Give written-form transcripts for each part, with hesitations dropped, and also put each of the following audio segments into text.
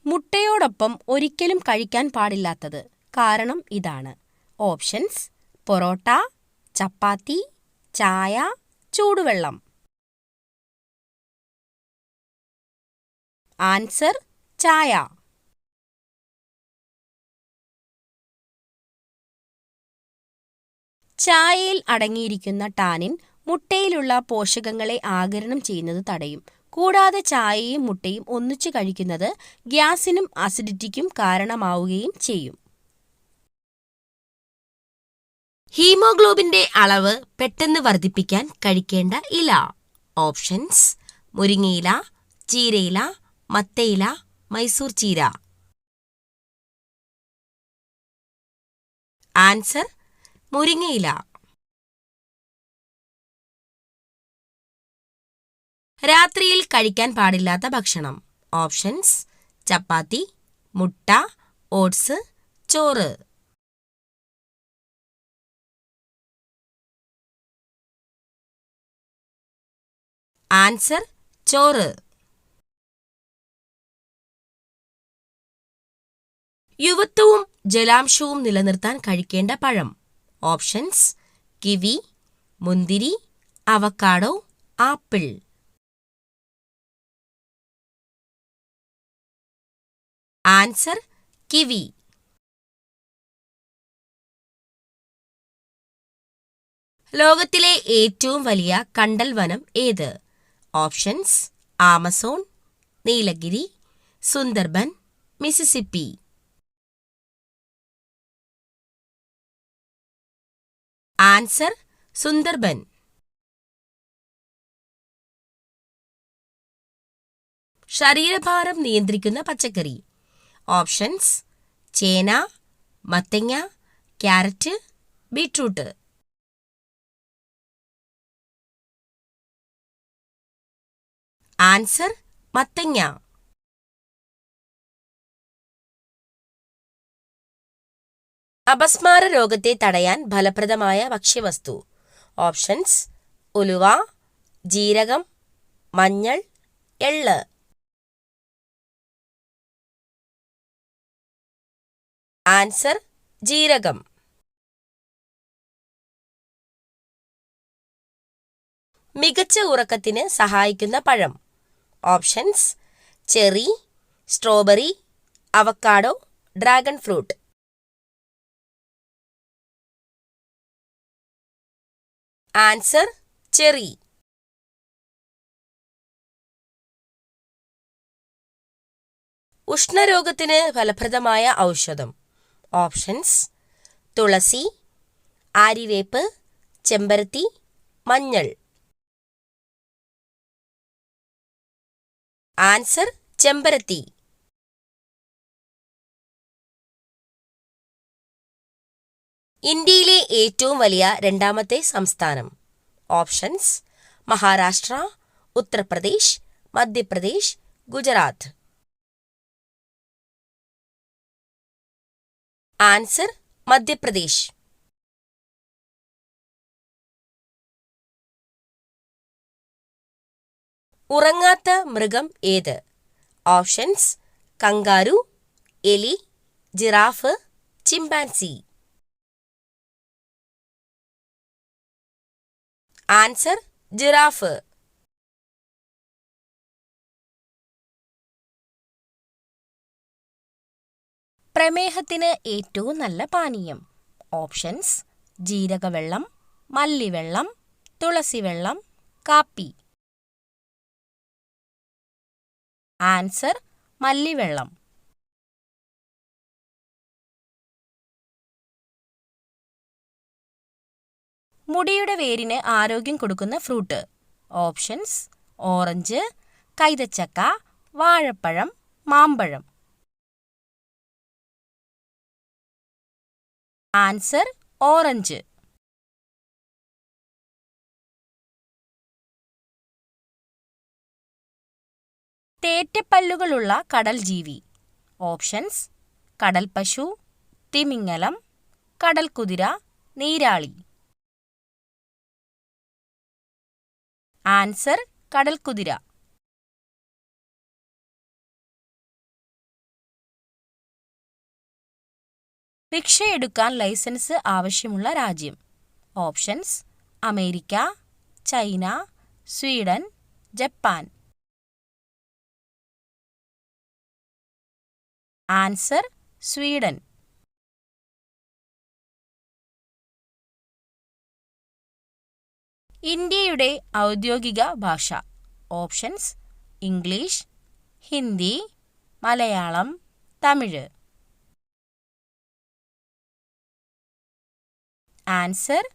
മുട്ടയോടൊപ്പം ഒരിക്കലും കഴിക്കാൻ പാടില്ലാത്തത്. കാരണം ഇതാണ്. ഓപ്ഷൻസ്: പൊറോട്ട, ചപ്പാത്തി, ചായ, ചൂടുവെള്ളം. ആൻസർ: ചായ. ചായയിൽ അടങ്ങിയിരിക്കുന്ന ടാനിൻ മുട്ടയിലുള്ള പോഷകങ്ങളെ ആഗിരണം ചെയ്യുന്നത് തടയും. കൂടാതെ ചായയും മുട്ടയും ഒന്നിച്ചു കഴിക്കുന്നത് ഗ്യാസിനും അസിഡിറ്റിക്കും കാരണമാവുകയും ചെയ്യും. ഹീമോഗ്ലോബിന്റെ അളവ് പെട്ടെന്ന് വർദ്ധിപ്പിക്കാൻ കഴിക്കേണ്ട ഇല. ഓപ്ഷൻസ്: മുരിങ്ങയില, ചീരയില, മത്തയില, മൈസൂർ ചീര. ആൻസർ: മുരിങ്ങയില. രാത്രിയിൽ കഴിക്കാൻ പാടില്ലാത്ത ഭക്ഷണം. ഓപ്ഷൻസ്: ചപ്പാത്തി, മുട്ട, ഓട്സ്, ചോറ്. ആൻസർ: ചോറ്. യുവത്വവും ജലാംശവും നിലനിർത്താൻ കഴിക്കേണ്ട പഴം. ഓപ്ഷൻസ്: കിവി, മുന്തിരി, അവക്കാഡോ, ആപ്പിൾ. Answer: kiwi. ലോകത്തിലെ ഏറ്റവും വലിയ കണ്ടൽ വനം ഏത്? Options: Amazon, Nilgiri, Sundarban, Mississippi. Answer: Sundarban. ശരീരഭാരം നിയന്ത്രിക്കുന്ന പച്ചക്കറി. ഓപ്ഷൻസ്: ചേന, മത്തങ്ങ, ക്യാരറ്റ്, ബീട്രൂട്ട്. ആൻസർ: മത്തങ്ങ. അപസ്മാര രോഗത്തെ തടയാൻ ഫലപ്രദമായ ഭക്ഷ്യവസ്തു. ഓപ്ഷൻസ്: ഉലുവ, ജീരകം, മഞ്ഞൾ, എള്ള്. ആൻസർ: ജീരകം. മികച്ച ഉറക്കത്തിന് സഹായിക്കുന്ന പഴം. Options: cherry, strawberry, avocado, dragon fruit. Answer: cherry. ഉഷ്ണരോഗത്തിന് ഫലപ്രദമായ ഔഷധം. ഓപ്ഷൻസ്: തുളസി, ആര്യവേപ്പ്, ചെമ്പരത്തി, മഞ്ഞൾ. ആൻസർ: ചെമ്പരത്തി. ഇന്ത്യയിലെ ഏറ്റവും വലിയ രണ്ടാമത്തെ സംസ്ഥാനം. ഓപ്ഷൻസ്: മഹാരാഷ്ട്ര, ഉത്തർപ്രദേശ്, മധ്യപ്രദേശ്, ഗുജറാത്ത്. ആൻസർ: മധ്യപ്രദേശ്. ഉറങ്ങാത്ത മൃഗം ഏത്? ഓപ്ഷൻസ്: കങ്കാരു, എലി, ജിറാഫ്, ചിമ്പാൻസി. Answer: giraffe. പ്രമേഹത്തിന് ഏറ്റവും നല്ല പാനീയം. ഓപ്ഷൻസ്: ജീരകവെള്ളം, മല്ലിവെള്ളം, തുളസിവെള്ളം, കാപ്പി. ആൻസർ: മല്ലിവെള്ളം. മുടിയുടെ വേരിന് ആരോഗ്യം കൊടുക്കുന്ന ഫ്രൂട്ട്. ഓപ്ഷൻസ്: ഓറഞ്ച്, കൈതച്ചക്ക, വാഴപ്പഴം, മാമ്പഴം. Answer: orange. തേറ്റപ്പല്ലുകളുള്ള കടൽ ജീവി. ഓപ്ഷൻസ്: കടൽപ്പശു, തിമിംഗലം, കടൽക്കുതിര, നീരാളി. ആൻസർ: കടൽക്കുതിര. ഭിക്ഷയെടുക്കാൻ ലൈസൻസ് ആവശ്യമുള്ള രാജ്യം. Options: America, China, Sweden, Japan. Answer: Sweden. ഇന്ത്യയുടെ ഔദ്യോഗിക ഭാഷ. Options: English, Hindi, Malayalam, Tamil. Answer: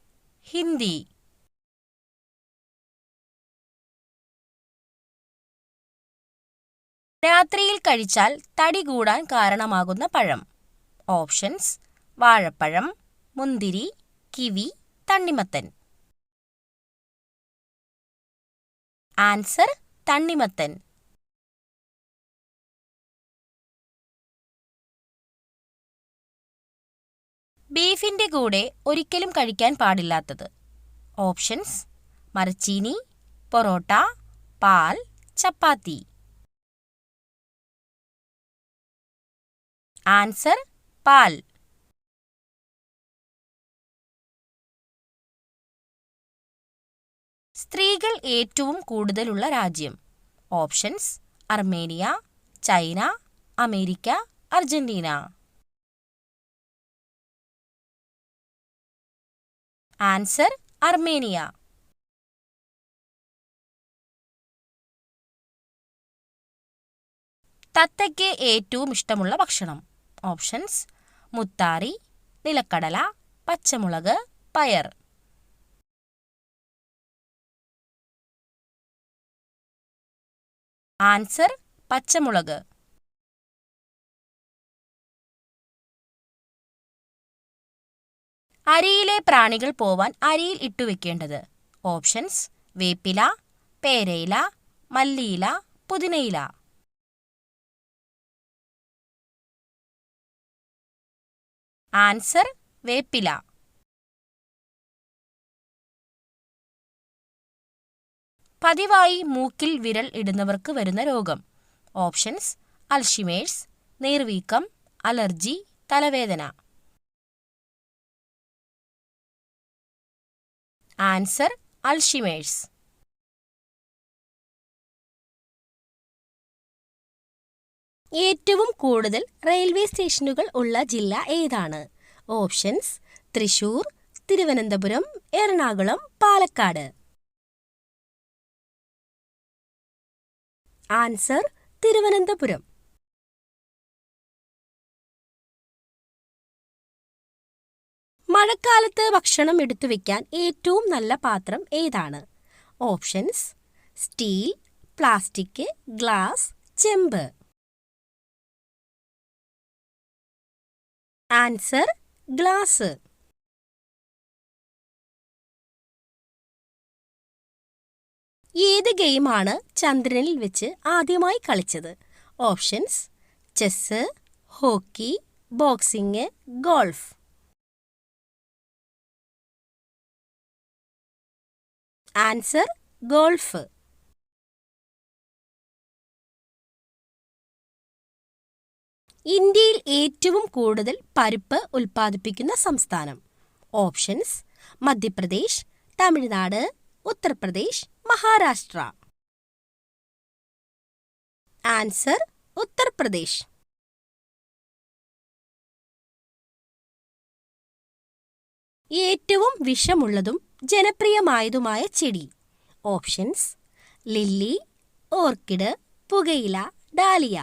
Hindi. രാത്രിയിൽ കഴിച്ചാൽ തടി കൂടാൻ കാരണമാകുന്ന പഴം. ഓപ്ഷൻസ്: വാഴപ്പഴം, മുന്തിരി, കിവി, തണ്ണിമത്തൻ. ആൻസർ: തണ്ണിമത്തൻ. ബീഫിന്റെ കൂടെ ഒരിക്കലും കഴിക്കാൻ പാടില്ലാത്തത്. ഓപ്ഷൻസ്: മരച്ചീനി, പൊറോട്ട, പാൽ, ചപ്പാത്തി. ആൻസർ: പാൽ. സ്ത്രീകൾ ഏറ്റവും കൂടുതലുള്ള രാജ്യം. Options: Armenia, China, America, Argentina. Answer: Armenia. തത്തയ്ക്ക് ഏറ്റവും ഇഷ്ടമുള്ള ഭക്ഷണം. ഓപ്ഷൻസ്: മുത്താറി, നിലക്കടല, പച്ചമുളക്, പയർ. ആൻസർ: പച്ചമുളക്. അരിയിലെ പ്രാണികൾ പോവാൻ അരിയിൽ ഇട്ടുവെക്കേണ്ടത്. ഓപ്ഷൻസ്: വേപ്പില, പേരയില, മല്ലിയില, പുതിനയില. ആൻസർ: വേപ്പില. പതിവായി മൂക്കിൽ വിരൽ ഇടുന്നവർക്ക് വരുന്ന രോഗം. ഓപ്ഷൻസ്: അൽഷിമേഴ്സ്, നീർവീക്കം, അലർജി, തലവേദന. Answer: Alzheimer's. ഏറ്റവും കൂടുതൽ റെയിൽവേ സ്റ്റേഷനുകൾ ഉള്ള ജില്ല ഏതാണ്? ഓപ്ഷൻസ്: തൃശൂർ, തിരുവനന്തപുരം, എറണാകുളം, പാലക്കാട്. ആൻസർ: തിരുവനന്തപുരം. മഴക്കാലത്ത് ഭക്ഷണം എടുത്തു വെക്കാൻ ഏറ്റവും നല്ല പാത്രം ഏതാണ്? ഓപ്ഷൻസ്: സ്റ്റീൽ, പ്ലാസ്റ്റിക്, ഗ്ലാസ്, ചെമ്പ്. Answer: glass. ഏത് ഗെയിമാണ് ചന്ദ്രനിൽ വെച്ച് ആദ്യമായി കളിച്ചത്? Options: chess, hockey, boxing, golf. Answer: golf. ഇന്ത്യയിൽ ഏറ്റവും കൂടുതൽ പരിപ്പ് ഉൽപ്പാദിപ്പിക്കുന്ന സംസ്ഥാനം. ഓപ്ഷൻസ്: മധ്യപ്രദേശ്, തമിഴ്നാട്, ഉത്തർപ്രദേശ്, മഹാരാഷ്ട്ര. ആൻസർ: ഉത്തർപ്രദേശ്. ഏറ്റവും വിഷമുള്ളതും ജനപ്രിയമായതുമായ ചെടി. ഓപ്ഷൻസ്: ലില്ലി, ഓർക്കിഡ്, പുകയില, ഡാലിയ.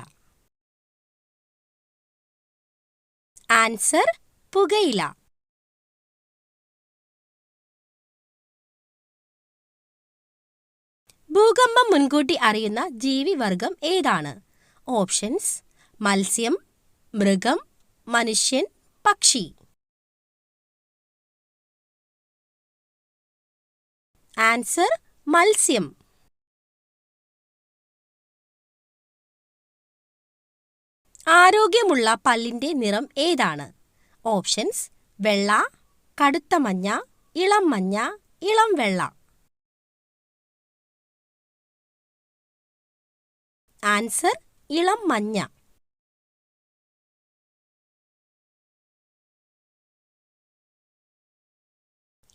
ആൻസർ: പുകയില. ഭൂകമ്പം മുൻകൂട്ടി അറിയുന്ന ജീവിവർഗം ഏതാണ്? ഓപ്ഷൻസ്: മത്സ്യം, മൃഗം, മനുഷ്യൻ, പക്ഷി. ആൻസർ: മത്സ്യം. ആരോഗ്യമുള്ള പല്ലിന്റെ നിറം ഏതാണ്? ഓപ്ഷൻസ്: വെള്ള, കടുത്ത മഞ്ഞ, ഇളം മഞ്ഞ, ഇളം വെള്ള. ആൻസർ: ഇളം മഞ്ഞ.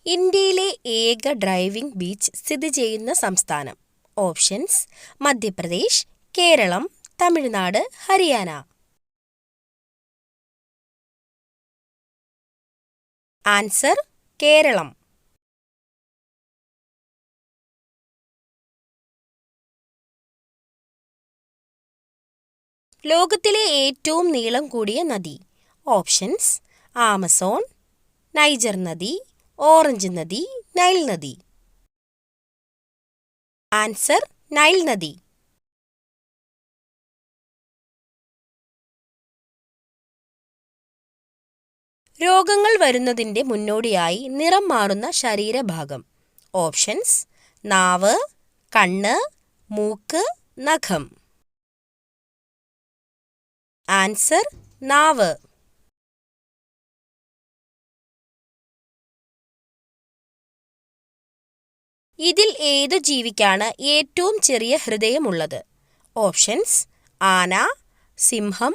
ഇന്ത്യയിലെ ഏക ഡ്രൈവിംഗ് ബീച്ച് സ്ഥിതി ചെയ്യുന്ന സംസ്ഥാനം. ഓപ്ഷൻസ്: മധ്യപ്രദേശ്, കേരളം, തമിഴ്നാട്, ഹരിയാന. ആൻസർ: കേരളം. ലോകത്തിലെ ഏറ്റവും നീളം കൂടിയ നദി. ഓപ്ഷൻസ്: ആമസോൺ, നൈജർ നദി, ഓറഞ്ച് നദി, നൈൽ നദി. ആൻസർ: നൈൽ നദി. രോഗങ്ങൾ വരുന്നതിന്റെ മുന്നോടിയായി നിറം മാറുന്ന ശരീരഭാഗം. ഓപ്ഷൻസ്: നാവ്, കണ്ണ്, മൂക്ക്, നഖം. ആൻസർ: നാവ്. ഇതിൽ ഏതു ജീവിക്കാണ് ഏറ്റവും ചെറിയ ഹൃദയമുള്ളത്? ഓപ്ഷൻസ്: ആന, സിംഹം,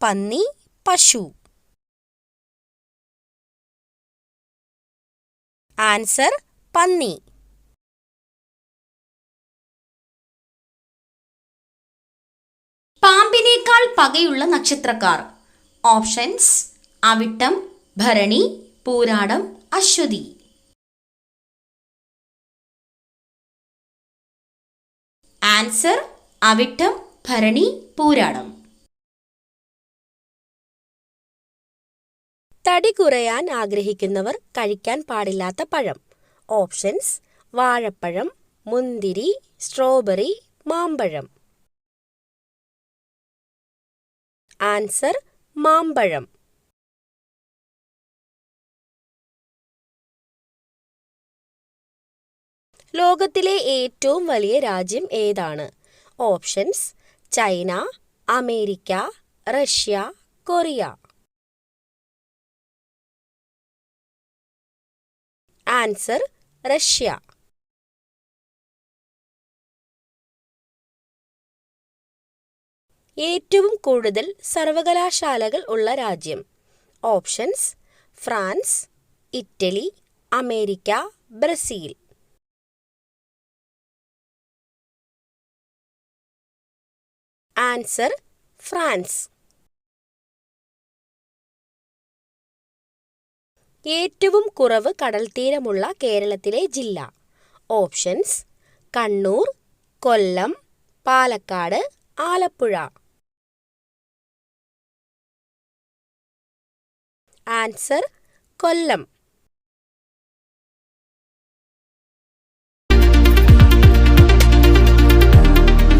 പന്നി, പശു. ആൻസർ: പന്നി. പാമ്പിനേക്കാൾ പകയുള്ള നക്ഷത്രക്കാർ. ഓപ്ഷൻസ്: അവിട്ടം, ഭരണി, പൂരാടം, അശ്വതി. ആൻസർ: അവിട്ടം, ഭരണി, പൂരാടം. തടി കുറയാൻ ആഗ്രഹിക്കുന്നവർ കഴിക്കാൻ പാടില്ലാത്ത പഴം. ഓപ്ഷൻസ്: വാഴപ്പഴം, മുന്തിരി, സ്ട്രോബെറി, മാമ്പഴം. ആൻസർ: മാമ്പഴം. ലോകത്തിലെ ഏറ്റവും വലിയ രാജ്യം ഏതാണ്? Options: China, America, Russia, Korea. Answer: Russia. ഏറ്റവും കൂടുതൽ സർവകലാശാലകൾ ഉള്ള രാജ്യം. Options: France, Italy, America, Brazil. Answer: France. ഏറ്റവും കുറവ് കടൽത്തീരമുള്ള കേരളത്തിലെ ജില്ല. ഓപ്ഷൻസ്: കണ്ണൂർ, കൊല്ലം, പാലക്കാട്, ആലപ്പുഴ. ആൻസർ: കൊല്ലം.